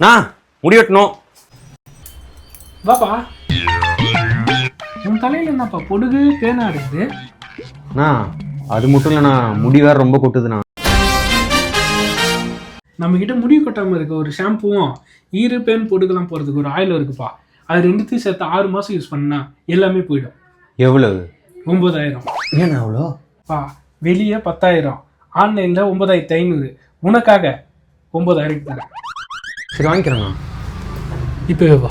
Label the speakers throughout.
Speaker 1: நான் முடி வெட்டணும்.
Speaker 2: வாப்பா. உன் தலையில என்னப்பா பொடுகு பேனா இருக்குது?
Speaker 1: அது மட்டும் இல்லைண்ணா, முடி வேற ரொம்ப கொட்டுதுண்ணா.
Speaker 2: நம்ம கிட்ட முடி கொட்டாம இருக்க ஒரு ஷாம்புவும் ஈரு பேன் பொடுக்கெல்லாம் போறதுக்கு ஒரு ஆயில் இருக்குப்பா. அது ரெண்டுத்தையும் சேர்த்து 6 மாசம் யூஸ் பண்ணா எல்லாமே போயிடும்.
Speaker 1: எவ்வளவு?
Speaker 2: 9000.
Speaker 1: ஏண்ணா அவ்வளோ?
Speaker 2: பா வெளியே 10,000, ஆன்லைன்ல 9500. உனக்காக 9000 தரேன்.
Speaker 1: சரி வாங்கிக்கிறேண்ணா.
Speaker 2: இப்போவே வா.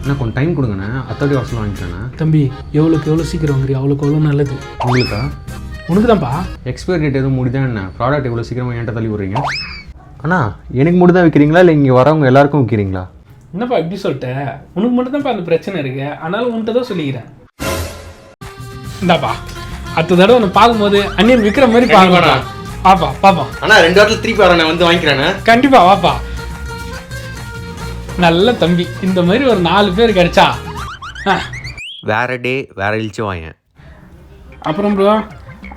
Speaker 1: நான் கொஞ்சம் டைம் கொடுங்கண்ணே, அத்தோடி வருஷம் வாங்கிக்கிறேண்ணா.
Speaker 2: தம்பி எவ்வளோக்கு எவ்வளோ சீக்கிரம் வாங்குறியா அவ்வளோக்கு எவ்வளோ நல்லது.
Speaker 1: உங்களுக்கா?
Speaker 2: உனக்கு தான்ப்பா.
Speaker 1: எக்ஸ்பைரி டேட் எதுவும் முடிதான் என்ன? ப்ராடக்ட் எவ்வளோ சீக்கிரமாக என்கிட்ட தள்ளி விட்றீங்க? அண்ணா எனக்கு மட்டும் தான் விற்கிறீங்களா இல்லை இங்கே வரவங்க எல்லாருக்கும் விற்கிறீங்களா?
Speaker 2: என்னப்பா இப்படி சொல்லிட்ட? உனக்கு மட்டும் தான்ப்பா அந்த பிரச்சனை இருக்கு. அதனால உன்கிட்ட தான் சொல்லிக்கிறேன். இந்தாப்பா, அடுத்த தடவை நான் பார்க்கும்போது அண்ணியன் விற்கிற மாதிரி பார்க்கணும். பாப்பா பாப்பா.
Speaker 1: அண்ணா 2 வாரத்தில் திருப்பி வரேன், வந்து வாங்கிக்கிறேண்ணே.
Speaker 2: கண்டிப்பா வாப்பா. நல்ல தம்பி, இந்த மாதிரி ஒரு 4 பேர் கிடைச்சா
Speaker 1: வேற டே வேற இழிச்சு வாங்க.
Speaker 2: அப்புறம் ப்ரோ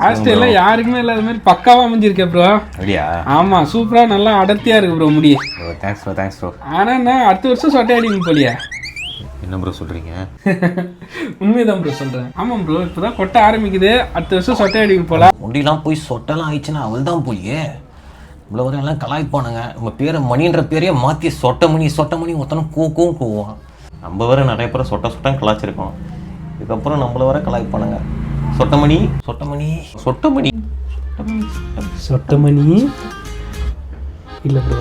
Speaker 2: ஹாஸ்டல்லாம் யாருக்குமே இல்லாத மாதிரி பக்காவா அமைஞ்சிருக்கேன் ப்ரோ.
Speaker 3: அப்படியா?
Speaker 2: ஆமா சூப்பரா நல்லா அடர்த்தியா இருக்கு ப்ரோ முடி.
Speaker 3: Thanks bro, thanks bro.
Speaker 2: ஆனா நான் அடுத்த வருஷம் சொட்டை அடிங்க போலியா?
Speaker 3: என்ன ப்ரோ சொல்கிறீங்க?
Speaker 2: உண்மைதான் ப்ரோ சொல்கிறேன். ஆமாம் ப்ரோ, இப்போ தான் கொட்ட ஆரம்பிக்குது. அடுத்த வருஷம் சொட்டை அடிங்க போல.
Speaker 4: முடியெல்லாம் போய் சொட்டெல்லாம் ஆயிடுச்சுன்னா அவள் தான் போலியே. இவ்வளோ வரை எல்லாம் கலாய்ப்பானுங்க. நம்ம பேரை மணின்ற பேரையே மாற்றி சொட்டமணி ஒருத்தனும் கூவும் கூவான். நம்ம வேற நிறைய பேரை சொட்டம் கலாய்ச்சிருக்கோம். இதுக்கப்புறம் நம்மள வர கலாய்ப்பானுங்க. சொட்டமணி
Speaker 2: இல்லை ப்ரோ,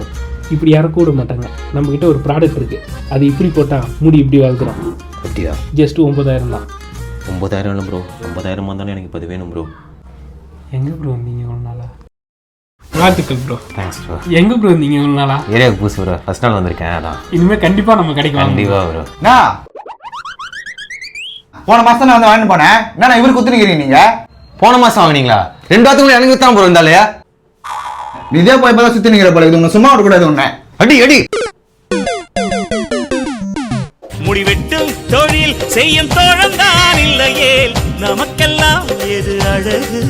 Speaker 2: இப்படி யாரும் கூட மாட்டாங்க. நம்மக்கிட்ட ஒரு ப்ராடக்ட் இருக்குது, அது இப்படி போட்டால் முடி இப்படி வளர்க்குறோம்.
Speaker 4: அப்படியா?
Speaker 2: ஜஸ்ட் 9000 தான்.
Speaker 4: 9000 இல்லை ப்ரோ, 50,000 தானே எனக்கு இப்போ அது வேணும் ப்ரோ.
Speaker 2: எங்கே ப்ரோ வந்தீங்க இவ்வளோ நாளா? வாழ்த்துக்கள் ப்ரோ.
Speaker 4: Thanks bro.
Speaker 2: எங்கே ப்ரோ வந்தீங்க இவ்வளோ நாளா?
Speaker 4: ஏரியாவுக்கு புதுசு ப்ரோ, ஃபஸ்ட் நாள் வந்திருக்கேன். அதான்
Speaker 2: இனிமேல் கண்டிப்பாக நம்ம கிடைக்கும்.
Speaker 4: கண்டிப்பாக ப்ரோ.
Speaker 3: போன மாதம் நான் வந்து வாங்கிட்டு போனேன். என்ன இவரு குத்துனுக்கிறீங்க நீங்கள்?
Speaker 1: போன மாதம் வாங்கினீங்களா? 2 வாரத்துக்குள்ள எனக்கு வித்தான் ப்ரோ இருந்தாலையா?
Speaker 3: இதே போய் இப்போ தான் சுற்றி நிற்கிற போல இது. உன்னை சும்மா விடக்கூடாது. உன்னை
Speaker 1: அடி
Speaker 5: முடிவெட்டும் தொழில் செய்யும் தோழந்தான் இல்லையே நமக்கெல்லாம் எது அழகு.